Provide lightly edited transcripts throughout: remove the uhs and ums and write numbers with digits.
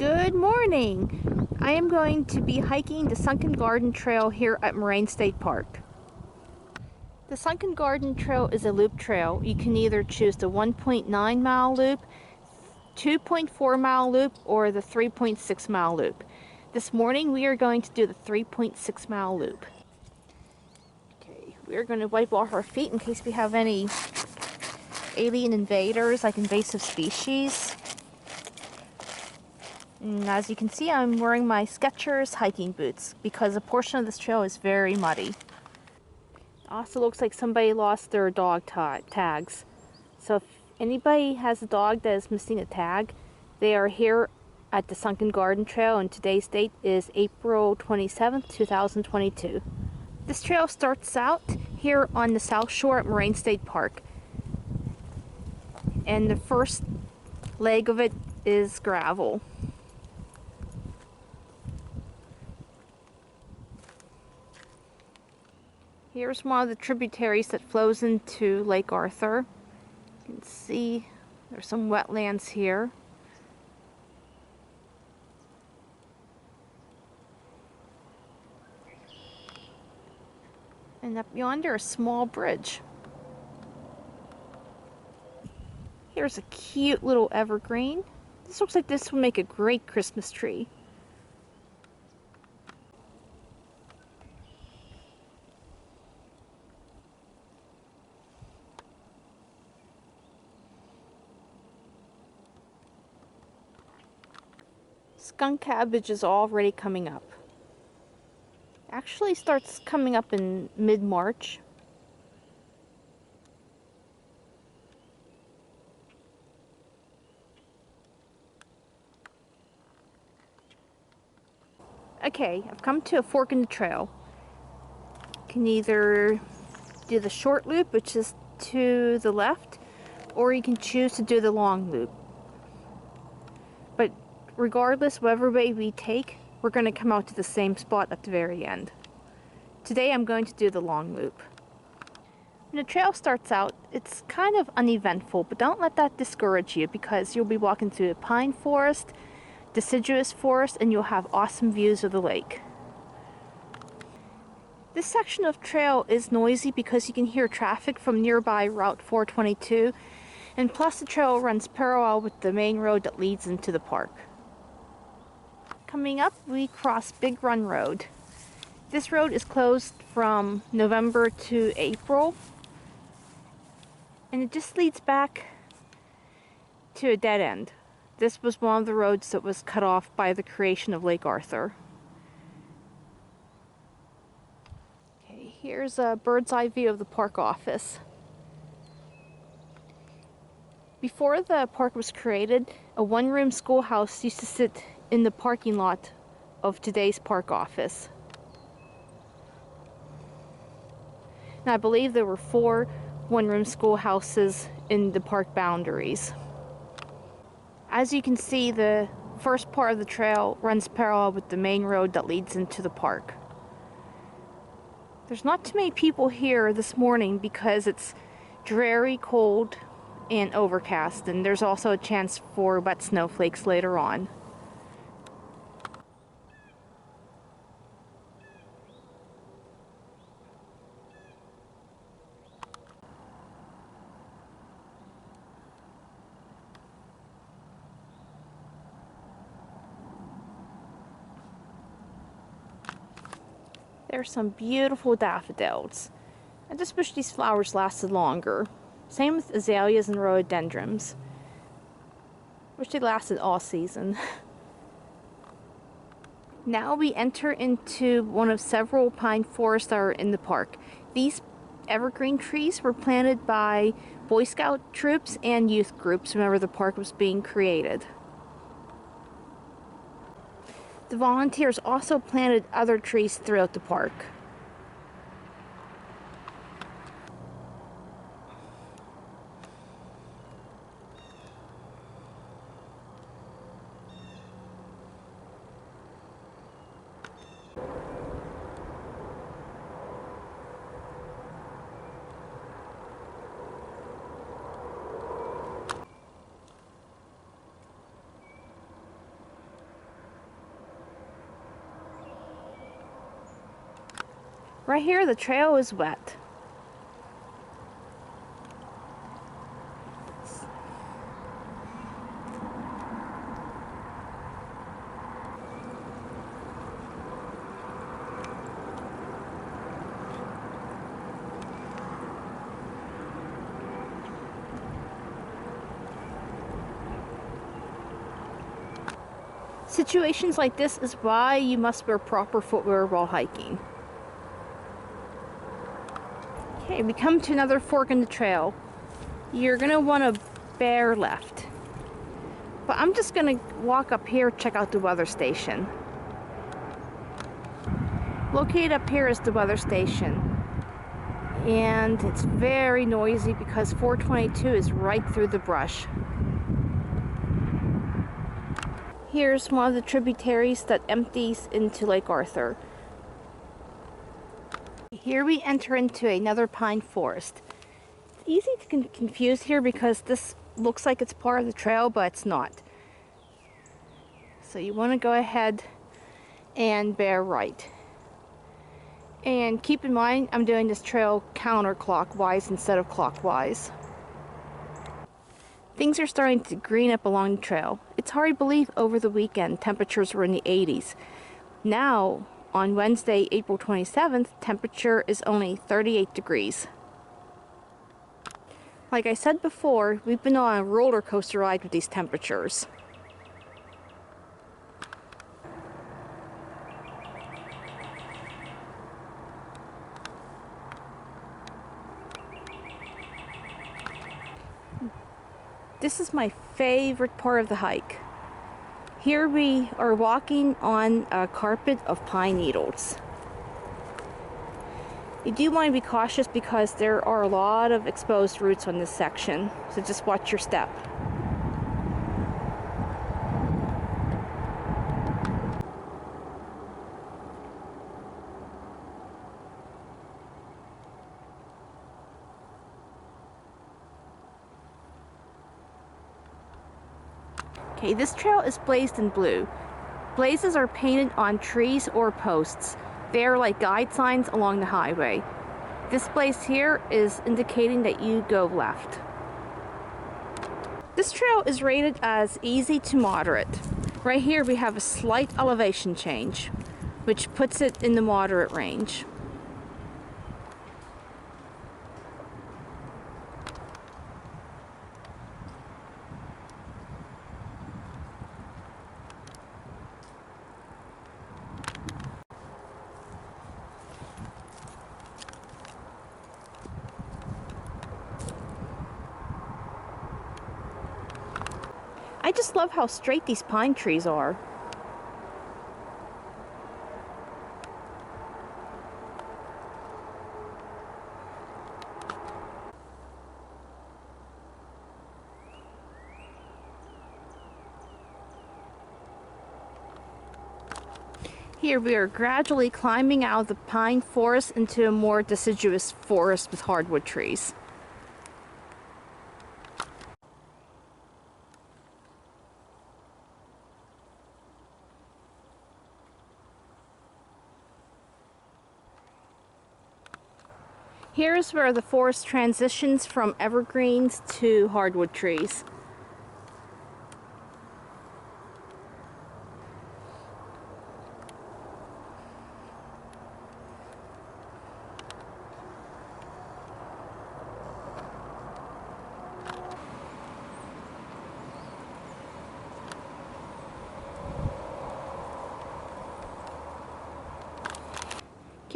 Good morning! I am going to be hiking the Sunken Garden Trail here at Moraine State Park. The Sunken Garden Trail is a loop trail. You can either choose the 1.9 mile loop, 2.4 mile loop, or the 3.6 mile loop. This morning we are going to do the 3.6 mile loop. Okay, we are going to wipe off our feet in case we have any alien invaders like invasive species. And as you can see, I'm wearing my Skechers hiking boots because a portion of this trail is very muddy. It also looks like somebody lost their dog tags. So if anybody has a dog that is missing a tag, they are here at the Sunken Garden Trail, and today's date is April 27th, 2022. This trail starts out here on the south shore at Moraine State Park. And the first leg of it is gravel. Here's one of the tributaries that flows into Lake Arthur. You can see there's some wetlands here. And up yonder, a small bridge. Here's a cute little evergreen. This looks like this will make a great Christmas tree. Skunk cabbage is already coming up. Actually starts coming up in mid-March. Okay, I've come to a fork in the trail. You can either do the short loop, which is to the left, or you can choose to do the long loop. But regardless, whatever way we take, we're going to come out to the same spot at the very end. Today I'm going to do the long loop. When the trail starts out, it's kind of uneventful, but don't let that discourage you because you'll be walking through a pine forest, deciduous forest, and you'll have awesome views of the lake. This section of trail is noisy because you can hear traffic from nearby Route 422, and plus the trail runs parallel with the main road that leads into the park. Coming up, we cross Big Run Road. This road is closed from November to April, and it just leads back to a dead end. This was one of the roads that was cut off by the creation of Lake Arthur. Okay, here's a bird's eye view of the park office. Before the park was created, a one-room schoolhouse used to sit in the parking lot of today's park office. And I believe there were 4 one-room schoolhouses in the park boundaries. As you can see, the first part of the trail runs parallel with the main road that leads into the park. There's not too many people here this morning because it's dreary, cold, and overcast, and there's also a chance for wet snowflakes later on. There's some beautiful daffodils. I just wish these flowers lasted longer. Same with azaleas and rhododendrons. Wish they lasted all season. Now we enter into one of several pine forests that are in the park. These evergreen trees were planted by Boy Scout troops and youth groups whenever the park was being created. The volunteers also planted other trees throughout the park. Right here, the trail is wet. Situations like this is why you must wear proper footwear while hiking. Okay, we come to another fork in the trail. You're gonna want to bear left. But I'm just gonna walk up here, check out the weather station. Located up here is the weather station. And it's very noisy because 422 is right through the brush. Here's one of the tributaries that empties into Lake Arthur. Here we enter into another pine forest. It's easy to get confused here because this looks like it's part of the trail, but it's not. So you want to go ahead and bear right. And keep in mind, I'm doing this trail counterclockwise instead of clockwise. Things are starting to green up along the trail. It's hard to believe over the weekend temperatures were in the 80s. Now, on Wednesday, April 27th, temperature is only 38 degrees. Like I said before, we've been on a roller coaster ride with these temperatures. This is my favorite part of the hike. Here we are walking on a carpet of pine needles. You do want to be cautious because there are a lot of exposed roots on this section, so just watch your step. Okay, this trail is blazed in blue. Blazes are painted on trees or posts. They are like guide signs along the highway. This blaze here is indicating that you go left. This trail is rated as easy to moderate. Right here we have a slight elevation change, which puts it in the moderate range. I just love how straight these pine trees are. Here we are gradually climbing out of the pine forest into a more deciduous forest with hardwood trees. Here's where the forest transitions from evergreens to hardwood trees.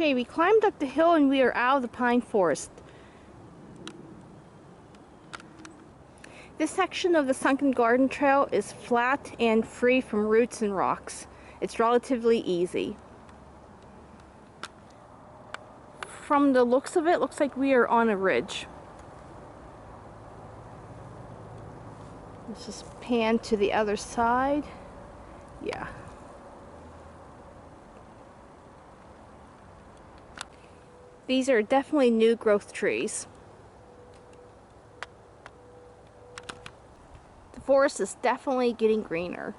Okay, we climbed up the hill and we are out of the pine forest. This section of the Sunken Garden Trail is flat and free from roots and rocks. It's relatively easy. From the looks of it, looks like we are on a ridge. Let's just pan to the other side. Yeah. These are definitely new growth trees. The forest is definitely getting greener.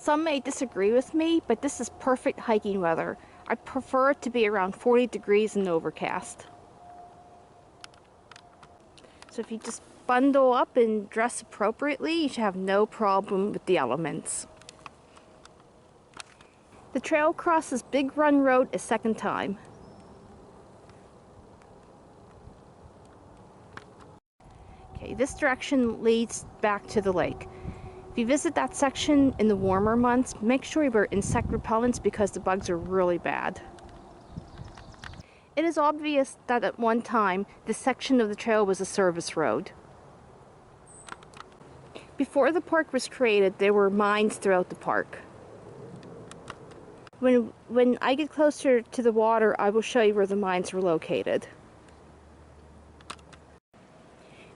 Some may disagree with me, but this is perfect hiking weather. I prefer it to be around 40 degrees and overcast. So if you just bundle up and dress appropriately, you should have no problem with the elements. The trail crosses Big Run Road a second time. Okay, this direction leads back to the lake. If you visit that section in the warmer months, make sure you wear insect repellents because the bugs are really bad. It is obvious that at one time, this section of the trail was a service road. Before the park was created, there were mines throughout the park. When I get closer to the water, I will show you where the mines were located.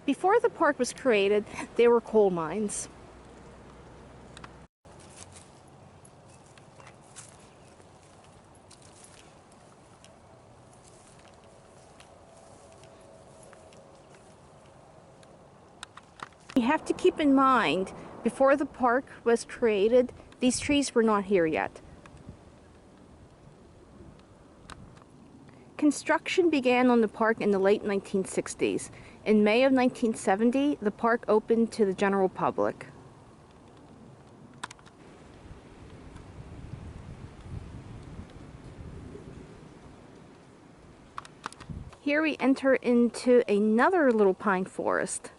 Before the park was created, there were coal mines. You have to keep in mind, before the park was created, these trees were not here yet. Construction began on the park in the late 1960s. In May of 1970, the park opened to the general public. Here we enter into another little pine forest.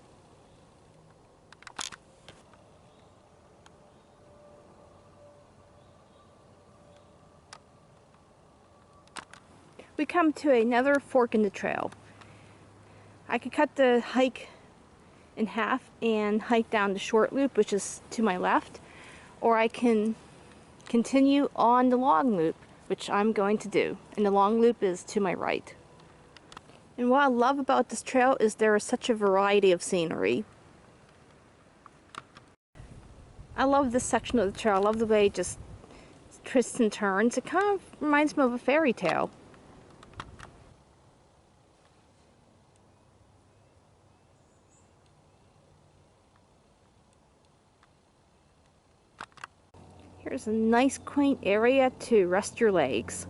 We come to another fork in the trail. I could cut the hike in half and hike down the short loop, which is to my left, or I can continue on the long loop, which I'm going to do, and the long loop is to my right. And what I love about this trail is there is such a variety of scenery. I love this section of the trail. I love the way it just twists and turns. It kind of reminds me of a fairy tale. Here's a nice quaint area to rest your legs.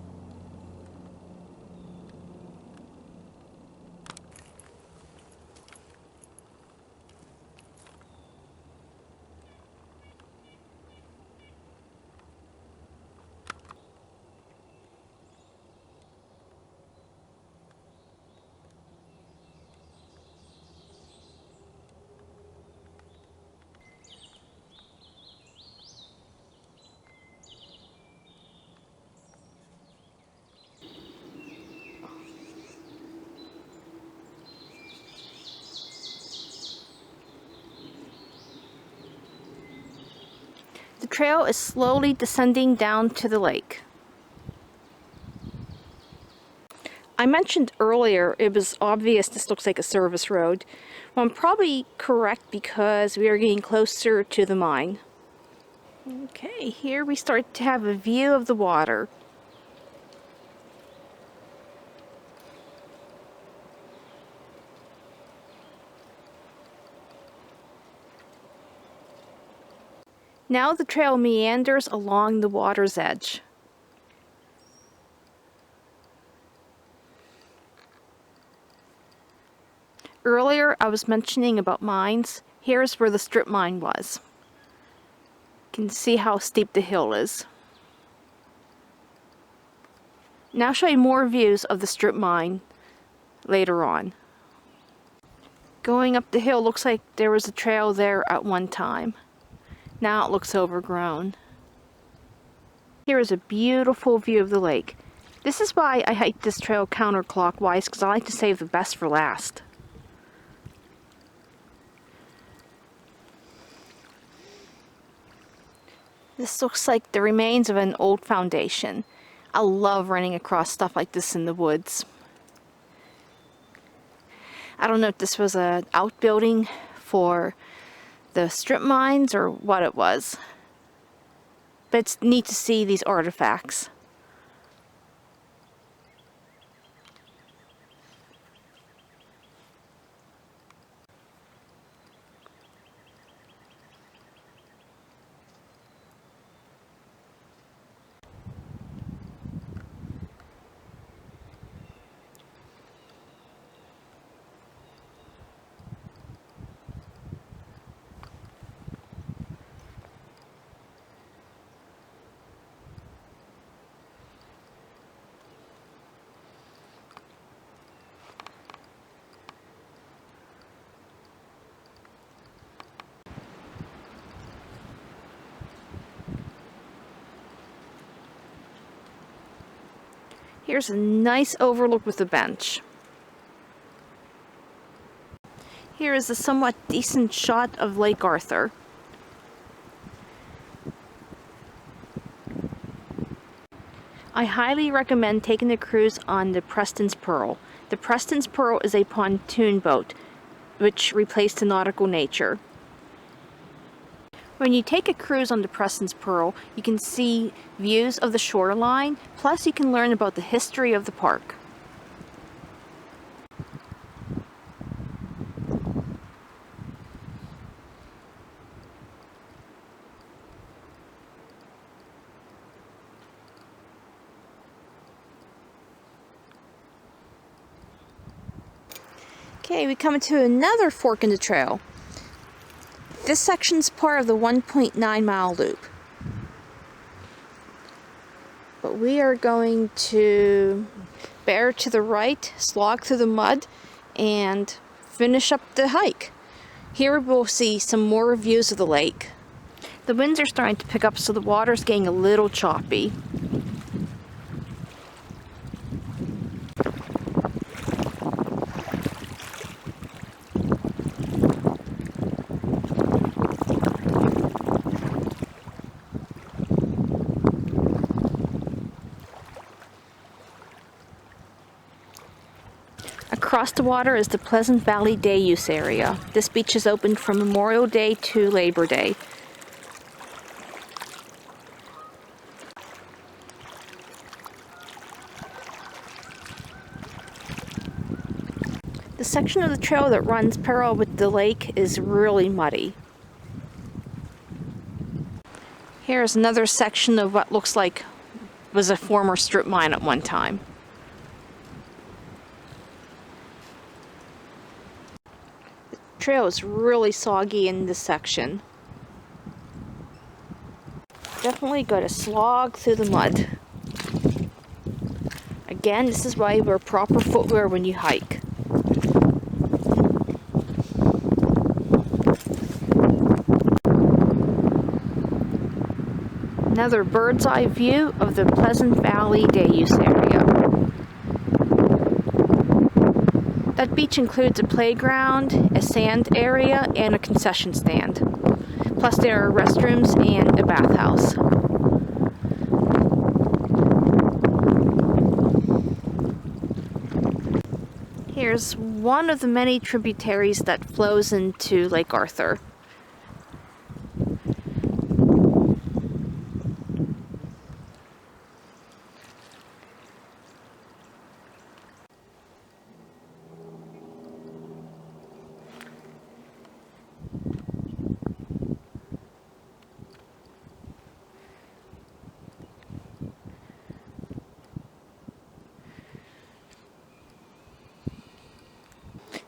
The trail is slowly descending down to the lake. I mentioned earlier it was obvious this looks like a service road. Well, I'm probably correct because we are getting closer to the mine. Okay, here we start to have a view of the water. Now the trail meanders along the water's edge. Earlier I was mentioning about mines. Here's where the strip mine was. You can see how steep the hill is. Now I'll show you more views of the strip mine later on. Going up the hill looks like there was a trail there at one time. Now it looks overgrown. Here is a beautiful view of the lake. This is why I hike this trail counterclockwise, because I like to save the best for last. This looks like the remains of an old foundation. I love running across stuff like this in the woods. I don't know if this was an outbuilding for the strip mines or what it was. But it's neat to see these artifacts. Here's a nice overlook with a bench. Here is a somewhat decent shot of Lake Arthur. I highly recommend taking a cruise on the Preston's Pearl. The Preston's Pearl is a pontoon boat, which replaced the Nautical Nature. When you take a cruise on the Preston's Pearl, you can see views of the shoreline, plus you can learn about the history of the park. Okay, we come to another fork in the trail. This section's part of the 1.9 mile loop. But we are going to bear to the right, slog through the mud, and finish up the hike. Here we'll see some more views of the lake. The winds are starting to pick up, so the water's getting a little choppy. Across the water is the Pleasant Valley Day Use Area. This beach is open from Memorial Day to Labor Day. The section of the trail that runs parallel with the lake is really muddy. Here's another section of what looks like was a former strip mine at one time. The trail is really soggy in this section. Definitely got to slog through the mud. Again, this is why you wear proper footwear when you hike. Another bird's eye view of the Pleasant Valley Day Use Area. That beach includes a playground, a sand area, and a concession stand. Plus there are restrooms and a bathhouse. Here's one of the many tributaries that flows into Lake Arthur.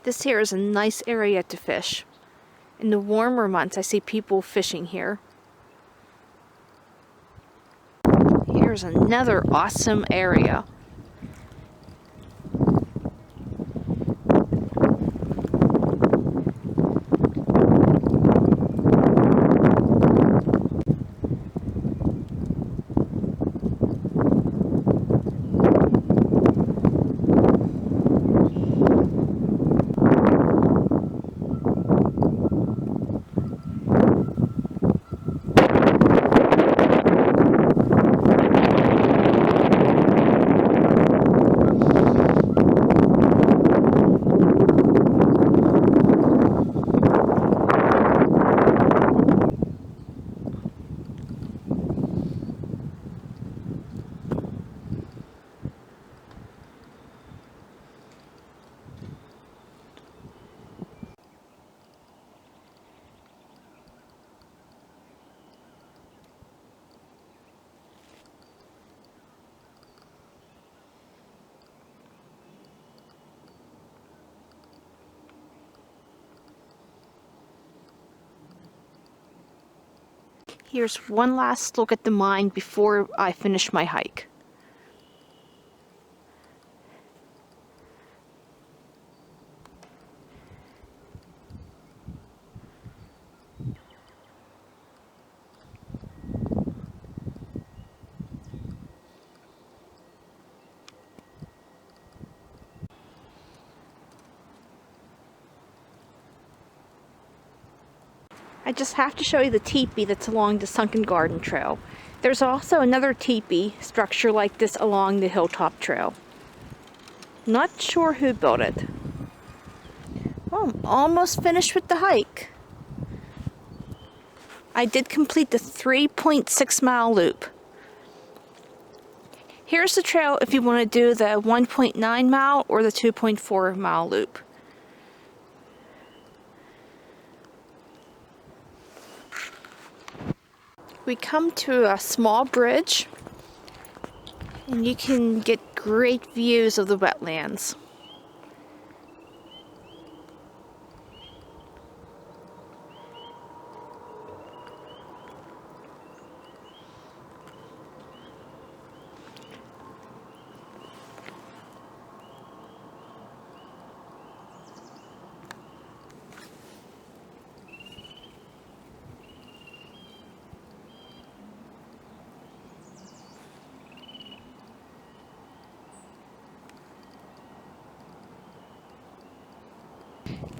This here is a nice area to fish. In the warmer months, I see people fishing here. Here's another awesome area. Here's one last look at the mine before I finish my hike. I just have to show you the teepee that's along the Sunken Garden Trail. There's also another teepee structure like this along the Hilltop Trail. Not sure who built it. Well, I'm almost finished with the hike. I did complete the 3.6 mile loop. Here's the trail if you want to do the 1.9 mile or the 2.4 mile loop. We come to a small bridge and you can get great views of the wetlands.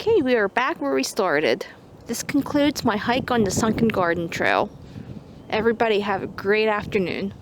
Okay, we are back where we started. This concludes my hike on the Sunken Garden Trail. Everybody have a great afternoon.